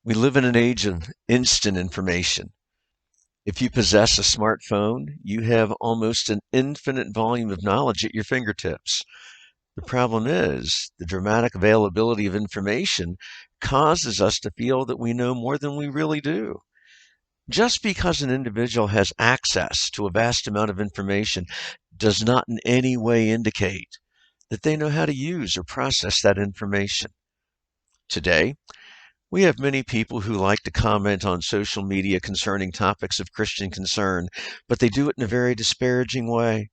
We live in an age of instant information. If you possess a smartphone, you have almost an infinite volume of knowledge at your fingertips. The problem is, the dramatic availability of information causes us to feel that we know more than we really do. Just because an individual has access to a vast amount of information does not in any way indicate that they know how to use or process that information. Today, we have many people who like to comment on social media concerning topics of Christian concern, but they do it in a very disparaging way.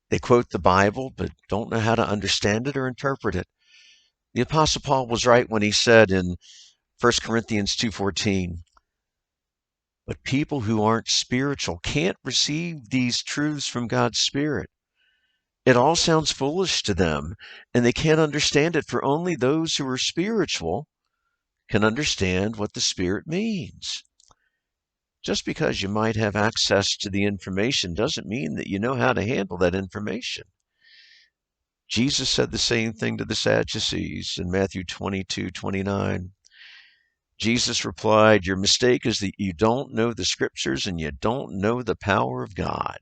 They quote the Bible, but don't know how to understand it or interpret it. The Apostle Paul was right when he said in 1 Corinthians 2:14, but people who aren't spiritual can't receive these truths from God's Spirit. It all sounds foolish to them, and they can't understand it, for only those who are spiritual can understand what the Spirit means. Just because you might have access to the information doesn't mean that you know how to handle that information. Jesus said the same thing to the Sadducees in Matthew 22:29. Jesus replied, your mistake is that you don't know the scriptures and you don't know the power of God.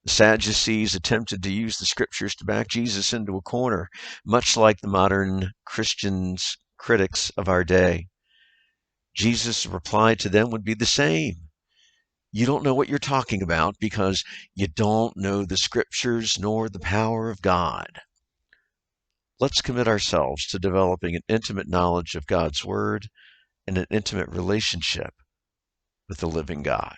The Sadducees attempted to use the scriptures to back Jesus into a corner, much like the modern Christians critics of our day. Jesus' reply to them would be the same. You don't know what you're talking about because you don't know the scriptures nor the power of God. Let's commit ourselves to developing an intimate knowledge of God's Word and an intimate relationship with the living God.